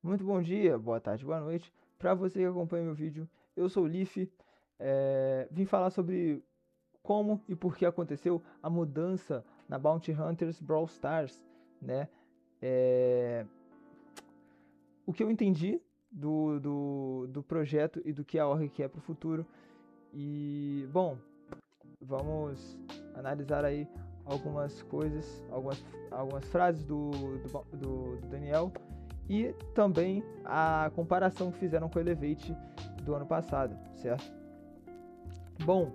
Muito bom dia, boa tarde, boa noite. Para você que acompanha meu vídeo, eu sou o Leaf. Vim falar sobre como e por que aconteceu a mudança na Bounty Hunters Brawl Stars, né? É, o que eu entendi do projeto e do que a org quer para o futuro. E, bom, vamos analisar aí algumas coisas, algumas frases do Daniel e também a comparação que fizeram com o Elevate do ano passado, certo? Bom,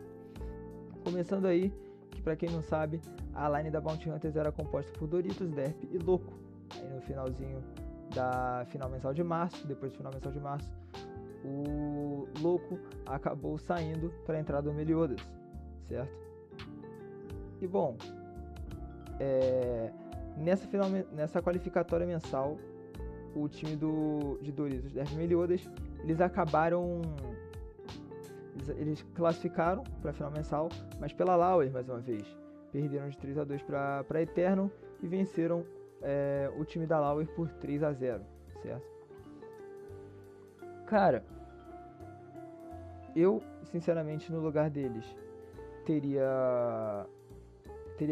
começando aí, que para quem não sabe, a line da Bounty Hunters era composta por Doritos, Derp e Louco. Aí no finalzinho da final mensal de março, depois do final mensal de março, o Louco acabou saindo para a entrada do Meliodas, certo? E bom, nessa qualificatória mensal, o time de Doritos, Derp e Meliodas, eles acabaram... Eles classificaram para a final mensal, mas pela Lauer, mais uma vez. Perderam de 3-2 para Eternal e venceram o time da Lauer por 3-0, certo? Cara, eu, sinceramente, no lugar deles, teria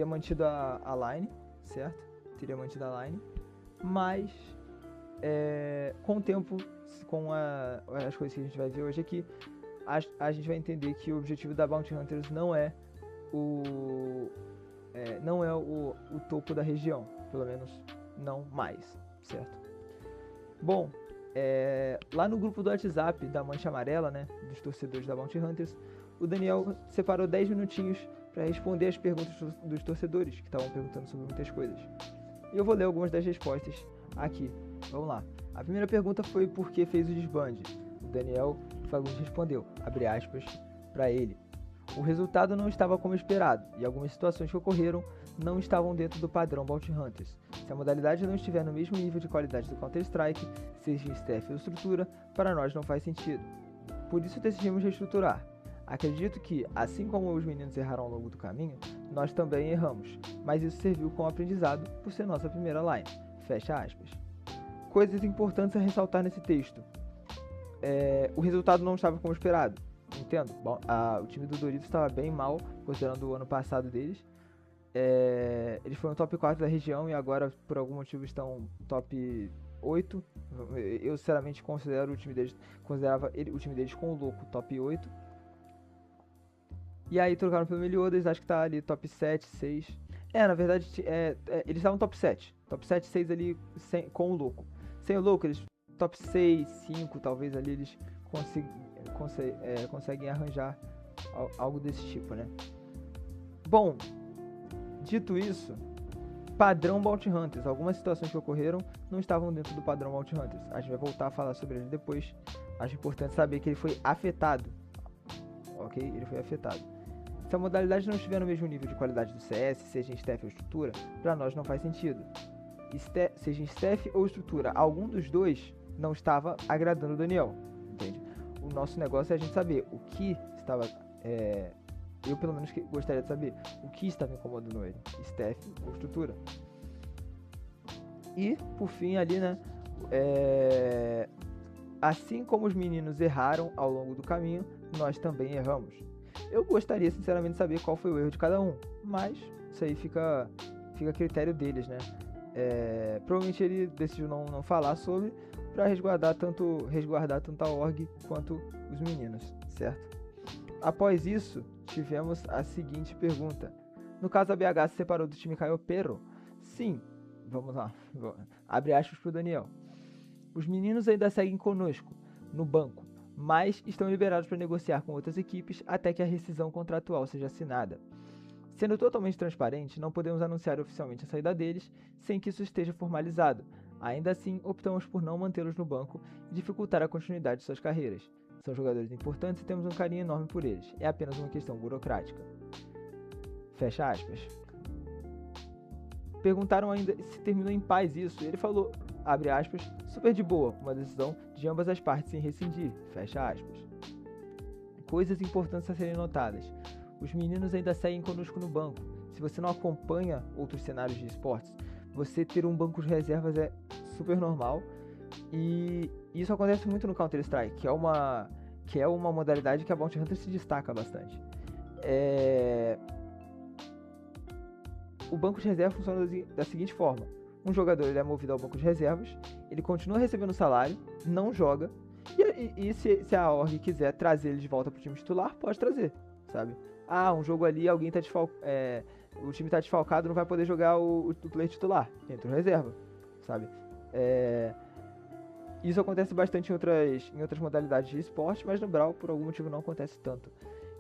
mantido a line, certo? Teria mantido a line, mas com o tempo, com as coisas que a gente vai ver hoje aqui, a gente vai entender que o objetivo da Bounty Hunters não é o topo da região, pelo menos não mais, certo? Bom, lá no grupo do WhatsApp da Mancha Amarela, né, dos torcedores da Bounty Hunters, o Daniel separou 10 minutinhos para responder as perguntas dos torcedores, que estavam perguntando sobre muitas coisas. E eu vou ler algumas das respostas aqui. Vamos lá. A primeira pergunta foi por que fez o desbande. O Daniel Fagundes respondeu, abre aspas, para ele. O resultado não estava como esperado, e algumas situações que ocorreram não estavam dentro do padrão Bounty Hunters. Se a modalidade não estiver no mesmo nível de qualidade do Counter-Strike, seja em staff ou estrutura, para nós não faz sentido. Por isso decidimos reestruturar. Acredito que, assim como os meninos erraram ao longo do caminho, nós também erramos, mas isso serviu como aprendizado por ser nossa primeira line. Fecha aspas. Coisas importantes a ressaltar nesse texto. O resultado não estava como esperado. Entendo. Bom, o time do Doritos estava bem mal, considerando o ano passado deles. Eles foram top 4 da região e agora, por algum motivo, estão top 8. Eu, sinceramente, considerava o time deles com o Louco top 8. E aí trocaram pelo Meliodas, acho que tá ali top 7, 6. Na verdade, eles estavam top 7. Top 7, 6 ali com o Louco. Sem o Louco, eles top 6, 5, talvez ali eles conseguem arranjar algo desse tipo, né? Bom, dito isso, padrão Bounty Hunters. Algumas situações que ocorreram não estavam dentro do padrão Bounty Hunters. A gente vai voltar a falar sobre ele depois. Acho importante saber que ele foi afetado. Ok? Ele foi afetado. Se a modalidade não estiver no mesmo nível de qualidade do CS, seja em staff ou estrutura, para nós não faz sentido. Seja em staff ou estrutura, algum dos dois não estava agradando o Daniel, entende? O nosso negócio é a gente saber o que estava... eu pelo menos gostaria de saber o que estava incomodando ele, staff ou estrutura. E, por fim, ali, né, assim como os meninos erraram ao longo do caminho, nós também erramos. Eu gostaria, sinceramente, de saber qual foi o erro de cada um, mas isso aí fica a critério deles, né? Provavelmente ele decidiu não falar sobre, para resguardar tanto a org quanto os meninos, certo? Após isso, tivemos a seguinte pergunta. No caso, a BH se separou do time Caio Perro? Sim, vamos lá. Abre aspas para o Daniel. Os meninos ainda seguem conosco, no banco, mas estão liberados para negociar com outras equipes até que a rescisão contratual seja assinada. Sendo totalmente transparente, não podemos anunciar oficialmente a saída deles sem que isso esteja formalizado. Ainda assim, optamos por não mantê-los no banco e dificultar a continuidade de suas carreiras. São jogadores importantes e temos um carinho enorme por eles. É apenas uma questão burocrática. Fecha aspas. Perguntaram ainda se terminou em paz isso. Ele falou, abre aspas, super de boa, uma decisão de ambas as partes em rescindir. Fecha aspas. Coisas importantes a serem notadas. Os meninos ainda seguem conosco no banco. Se você não acompanha outros cenários de esportes, você ter um banco de reservas é super normal. E isso acontece muito no Counter-Strike, que é uma modalidade que a Bounty Hunter se destaca bastante. O banco de reserva funciona da seguinte forma: um jogador ele é movido ao banco de reservas, ele continua recebendo salário, não joga, e se a org quiser trazer ele de volta pro time titular, pode trazer, sabe? Ah, um jogo ali, alguém tá o time tá desfalcado, não vai poder jogar o player titular, entra o reserva, sabe? Isso acontece bastante em outras modalidades de esporte, mas no Brawl, por algum motivo, não acontece tanto.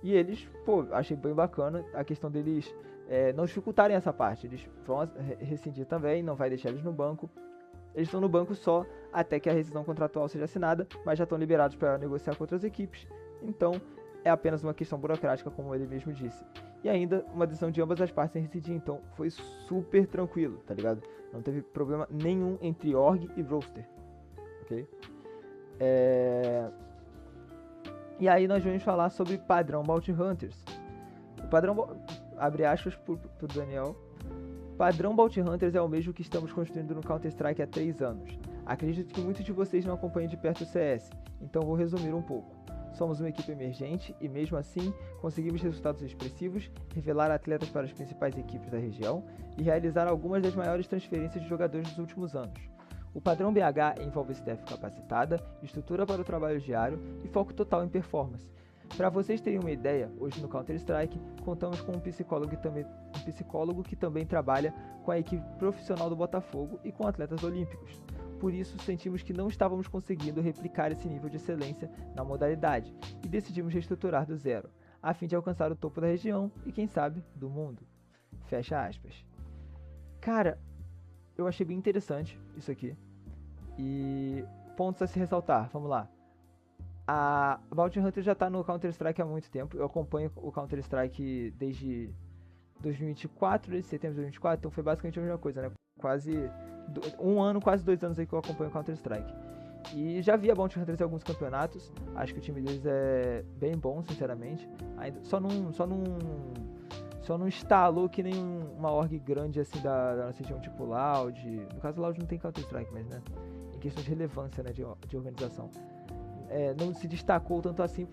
E eles, achei bem bacana a questão deles não dificultarem essa parte. Eles vão rescindir também, não vai deixar eles no banco. Eles estão no banco só até que a rescisão contratual seja assinada, mas já estão liberados para negociar com outras equipes. Então, é apenas uma questão burocrática, como ele mesmo disse. E ainda, uma decisão de ambas as partes em rescindir, então foi super tranquilo, tá ligado? Não teve problema nenhum entre org e roster. Ok? E aí nós vamos falar sobre padrão Bounty Hunters. O padrão, abre aspas pro Daniel, padrão Bounty Hunters é o mesmo que estamos construindo no Counter-Strike há 3 anos. Acredito que muitos de vocês não acompanham de perto o CS, então vou resumir um pouco. Somos uma equipe emergente e mesmo assim conseguimos resultados expressivos, revelar atletas para as principais equipes da região e realizar algumas das maiores transferências de jogadores dos últimos anos. O padrão BH envolve staff capacitada, estrutura para o trabalho diário e foco total em performance. Para vocês terem uma ideia, hoje no Counter-Strike contamos com um psicólogo que também trabalha com a equipe profissional do Botafogo e com atletas olímpicos. Por isso, sentimos que não estávamos conseguindo replicar esse nível de excelência na modalidade e decidimos reestruturar do zero, a fim de alcançar o topo da região e, quem sabe, do mundo. Fecha aspas. Cara, eu achei bem interessante isso aqui. E pontos a se ressaltar, vamos lá. A Bounty Hunter já tá no Counter-Strike há muito tempo. Eu acompanho o Counter-Strike desde 2024, desde setembro de 2024, então foi basicamente a mesma coisa, né? Quase um ano, quase 2 anos aí que eu acompanho o Counter-Strike. E já vi a Bounty Hunters em alguns campeonatos. Acho que o time deles é bem bom, sinceramente. Ainda, só não instalou que nem uma org grande assim da nossa região, tipo Loud. No caso, Loud não tem Counter-Strike, mas né, em questão de relevância, né, de organização. Não se destacou tanto assim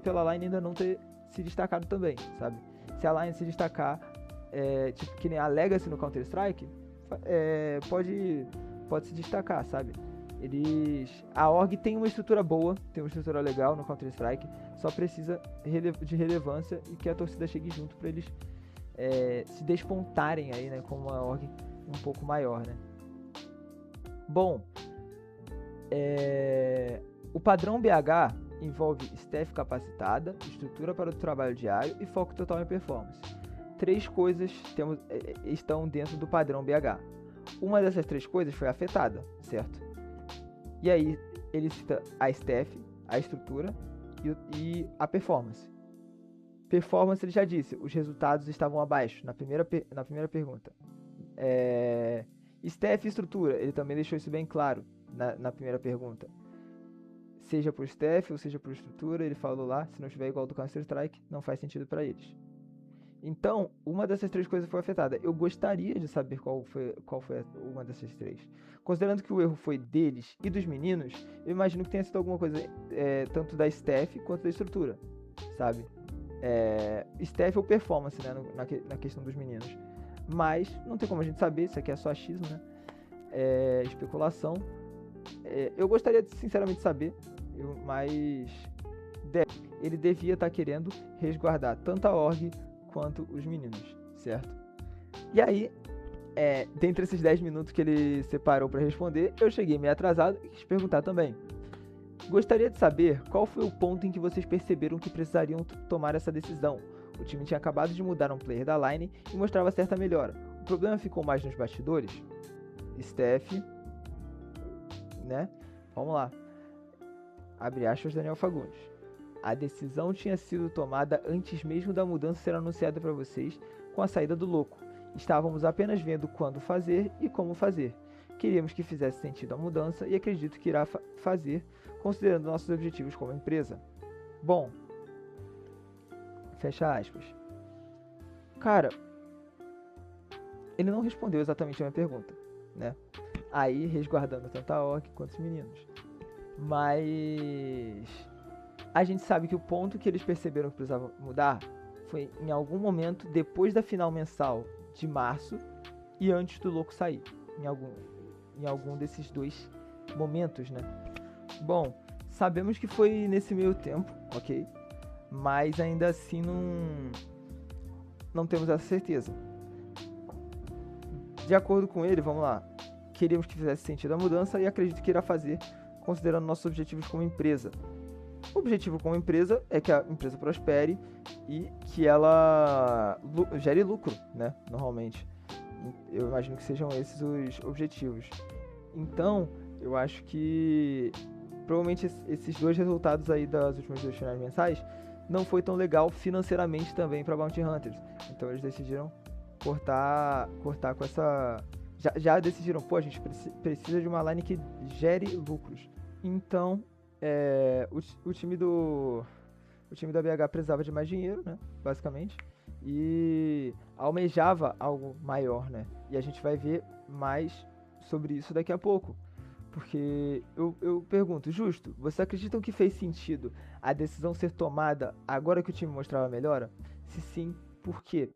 pela Line ainda não ter se destacado também, sabe? Se a Line se destacar, tipo que nem a Legacy no Counter-Strike, pode se destacar, sabe? A org tem uma estrutura boa, tem uma estrutura legal no Counter-Strike, só precisa de relevância e que a torcida chegue junto para eles se despontarem aí, né, como uma org um pouco maior, né? Bom, o padrão BH envolve staff capacitada, estrutura para o trabalho diário e foco total em performance. 3 coisas estão dentro do padrão BH. Uma dessas 3 coisas foi afetada, certo? E aí ele cita a staff, a estrutura e a performance. Performance, ele já disse, os resultados estavam abaixo na primeira pergunta. Staff e estrutura, ele também deixou isso bem claro na primeira pergunta. Seja por staff ou seja por estrutura, ele falou lá, se não estiver igual do Counter-Strike, não faz sentido para eles. Então, uma dessas 3 coisas foi afetada. Eu gostaria de saber qual foi uma dessas 3. Considerando que o erro foi deles e dos meninos, eu imagino que tenha sido alguma coisa tanto da staff quanto da estrutura, sabe? Staff ou performance, né, na questão dos meninos. Mas não tem como a gente saber, isso aqui é só achismo, né? Especulação. Eu gostaria de sinceramente saber, mas ele devia estar querendo resguardar tanto a org quanto os meninos, certo? E aí, dentre esses 10 minutos que ele separou para responder, eu cheguei meio atrasado e quis perguntar também. Gostaria de saber qual foi o ponto em que vocês perceberam que precisariam tomar essa decisão. O time tinha acabado de mudar um player da line e mostrava certa melhora. O problema ficou mais nos bastidores? Steph, né? Vamos lá. Abre aspas, Daniel Fagundes. A decisão tinha sido tomada antes mesmo da mudança ser anunciada para vocês com a saída do Louco. Estávamos apenas vendo quando fazer e como fazer. Queríamos que fizesse sentido a mudança e acredito que irá fazer, considerando nossos objetivos como empresa. Bom, fecha aspas. Cara, ele não respondeu exatamente a minha pergunta, né? aí resguardando tanto a orc quanto os meninos. Mas a gente sabe que o ponto que eles perceberam que precisava mudar foi em algum momento depois da final mensal de março e antes do louco sair. Em algum desses dois momentos, né? Bom, sabemos que foi nesse meio tempo, ok? Mas ainda assim não temos essa certeza. De acordo com ele, vamos lá, queríamos que fizesse sentido a mudança e acredito que irá fazer, considerando nossos objetivos como empresa. O objetivo como empresa é que a empresa prospere e que ela gere lucro, né? Normalmente. Eu imagino que sejam esses os objetivos. Então, eu acho que provavelmente esses dois resultados aí das últimas duas finais mensais não foi tão legal financeiramente também para Bounty Hunters. Então eles decidiram cortar com essa... Já decidiram, pô, a gente precisa de uma line que gere lucros. Então, o time da BH precisava de mais dinheiro, né, basicamente, e almejava algo maior, né, e a gente vai ver mais sobre isso daqui a pouco, porque eu pergunto, Justo, você acredita que fez sentido a decisão ser tomada agora que o time mostrava melhora? Se sim, por quê?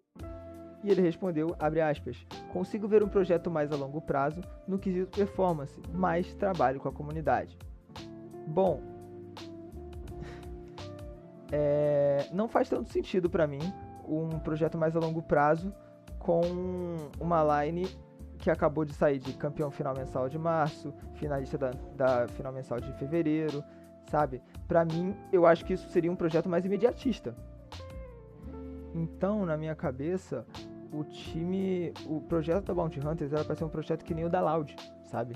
E ele respondeu, abre aspas, consigo ver um projeto mais a longo prazo no quesito performance, mais trabalho com a comunidade. Bom, não faz tanto sentido pra mim um projeto mais a longo prazo com uma line que acabou de sair de campeão final mensal de março, finalista da final mensal de fevereiro, sabe? Pra mim, eu acho que isso seria um projeto mais imediatista. Então, na minha cabeça, o projeto da Bounty Hunters era pra ser um projeto que nem o da Loud, sabe?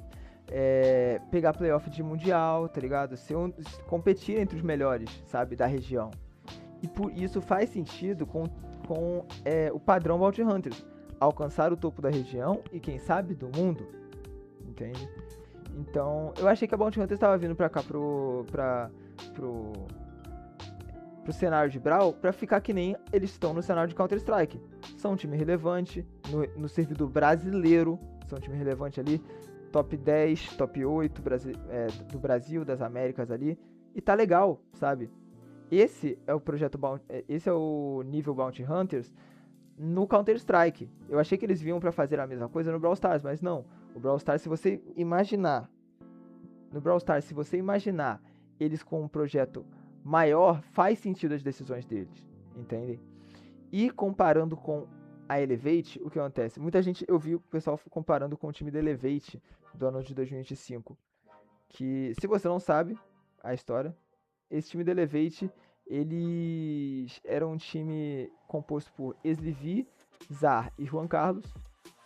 Pegar playoff de mundial, tá ligado? Competir entre os melhores, sabe? Da região. E por isso faz sentido com o padrão Bounty Hunters. Alcançar o topo da região e, quem sabe, do mundo. Entende? Então, eu achei que a Bounty Hunters estava vindo pra cá pro cenário de Brawl pra ficar que nem eles estão no cenário de Counter-Strike. São um time relevante no servidor brasileiro. São um time relevante ali. Top 10, top 8 do Brasil, das Américas ali. E tá legal, sabe? Esse é o projeto esse é o nível Bounty Hunters no Counter-Strike. Eu achei que eles vinham pra fazer a mesma coisa no Brawl Stars, mas não. O Brawl Stars, se você imaginar eles com um projeto maior, faz sentido as decisões deles, entende? E comparando com a Elevate, o que acontece? Muita gente, eu vi o pessoal comparando com o time da Elevate do ano de 2025, que, se você não sabe a história, esse time da Elevate, eles eram um time composto por Eslivi, Zar e Juan Carlos,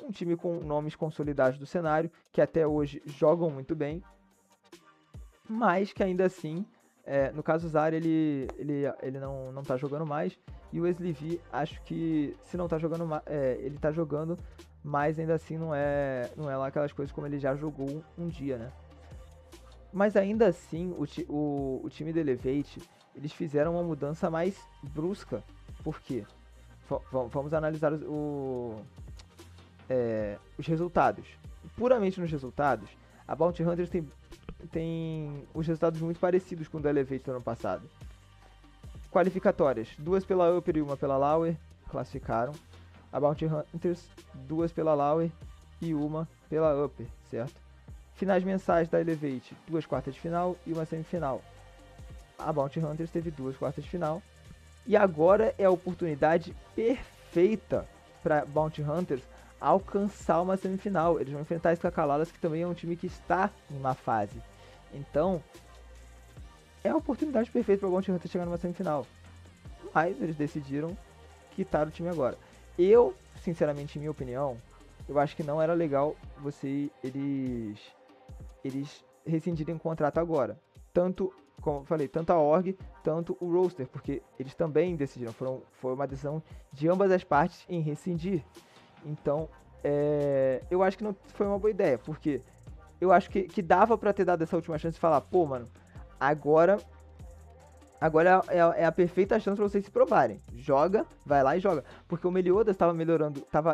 um time com nomes consolidados do cenário, que até hoje jogam muito bem, mas que ainda assim, no caso o Zar, ele não tá jogando mais, e o Eslivi, acho que se não tá jogando mais, ele tá jogando, mas ainda assim não é lá aquelas coisas como ele já jogou um dia, né? Mas ainda assim, o time do Elevate, eles fizeram uma mudança mais brusca. Por quê? Vamos analisar os resultados. Puramente nos resultados, a Bounty Hunters tem os resultados muito parecidos com o do Elevate do ano passado. Qualificatórias, 2 pela Upper e 1 pela Lower, classificaram. A Bounty Hunters, 2 pela Lower e 1 pela Upper, certo? Finais mensais da Elevate, 2 quartas de final e 1 semifinal. A Bounty Hunters teve 2 quartas de final. E agora é a oportunidade perfeita para Bounty Hunters alcançar uma semifinal. Eles vão enfrentar a Escacaladas, que também é um time que está em uma fase. Então, é a oportunidade perfeita para Bounty Hunters chegar numa semifinal. Mas eles decidiram quitar o time agora. Eu, sinceramente, em minha opinião, eu acho que não era legal eles rescindirem o contrato agora. Tanto, como eu falei, tanto a org, tanto o roster, porque eles também decidiram, foi uma decisão de ambas as partes em rescindir. Então, eu acho que não foi uma boa ideia, porque eu acho que dava pra ter dado essa última chance de falar, pô, mano, agora é a perfeita chance pra vocês se provarem. Joga, vai lá e joga. Porque o Meliodas tava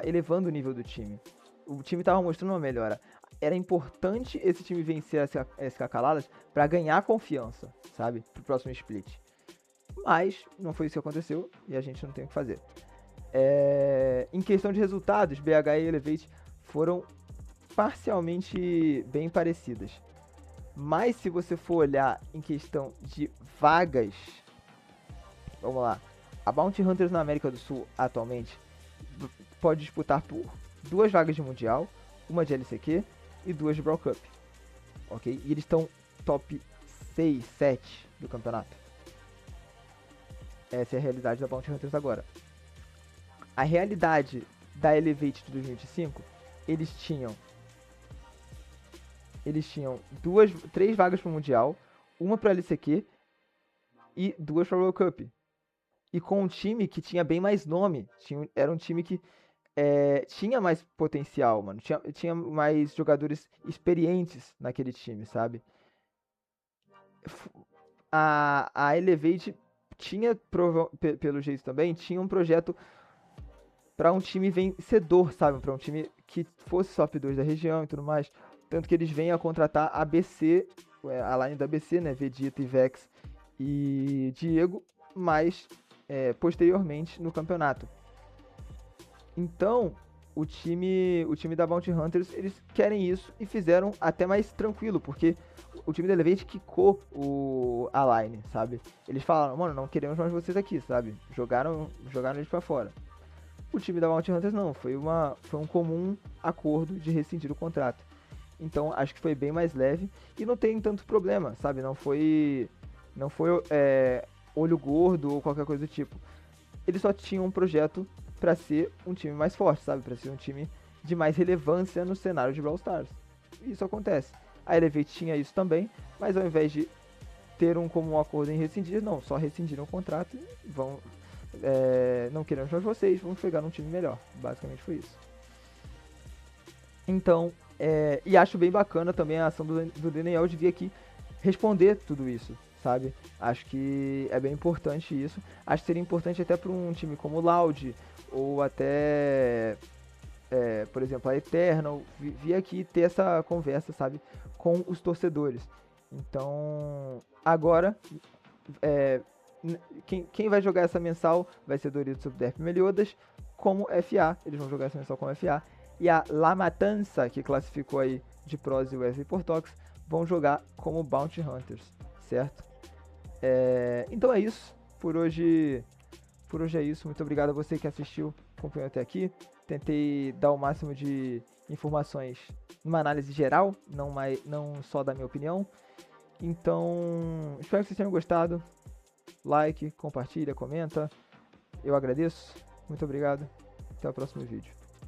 elevando o nível do time. O time tava mostrando uma melhora. era importante esse time vencer a SK Caladas pra ganhar confiança, sabe? Pro próximo split. Mas não foi isso que aconteceu e a gente não tem o que fazer. Em questão de resultados, BH e Elevate foram parcialmente bem parecidas. Mas se você for olhar em questão de vagas, vamos lá. A Bounty Hunters na América do Sul atualmente pode disputar por 2 vagas de Mundial, uma de LCQ e 2 de Brawl Cup. Ok? E eles estão top 6, 7 do campeonato. Essa é a realidade da Bounty Hunters agora. A realidade da Elevate de 2025, eles tinham 3 vagas para o Mundial, uma para LCQ e 2 para World Cup. E com um time que tinha bem mais nome. Era um time que tinha mais potencial, mano. Tinha mais jogadores experientes naquele time, sabe? A Elevate tinha, pelo jeito também, tinha um projeto para um time vencedor, sabe? Para um time que fosse top 2 da região e tudo mais. Tanto que eles vêm a contratar a BC, a line da BC, né? Vegeta, Vex e Diego, mas posteriormente no campeonato. Então, o time da Bounty Hunters, eles querem isso e fizeram até mais tranquilo, porque o time da Elevate quicou a line, sabe? Eles falaram, mano, não queremos mais vocês aqui, sabe? Jogaram eles pra fora. O time da Bounty Hunters não, foi um comum acordo de rescindir o contrato. Então, acho que foi bem mais leve e não tem tanto problema, sabe? Não foi olho gordo ou qualquer coisa do tipo. Eles só tinham um projeto pra ser um time mais forte, sabe? Pra ser um time de mais relevância no cenário de Brawl Stars. Isso acontece. A Elevate tinha isso também, mas ao invés de ter um comum acordo em rescindir, não, só rescindiram o contrato e não queremos mais vocês, vamos pegar um time melhor. Basicamente foi isso. Então, e acho bem bacana também a ação do Daniel de vir aqui responder tudo isso, sabe? Acho que é bem importante isso. Acho que seria importante até para um time como o Loud, ou até, por exemplo, a Eternal, vir aqui ter essa conversa, sabe? Com os torcedores. Então, agora, quem vai jogar essa mensal vai ser Doritos Subderp Meliodas, como FA. Eles vão jogar essa mensal como FA. E a La Matança, que classificou aí de Pros e Wesley Portox, vão jogar como Bounty Hunters, certo? Então é isso. Por hoje é isso. Muito obrigado a você que assistiu, acompanhou até aqui. Tentei dar o máximo de informações numa análise geral, não só da minha opinião. Então, espero que vocês tenham gostado. Like, compartilha, comenta. Eu agradeço. Muito obrigado. Até o próximo vídeo.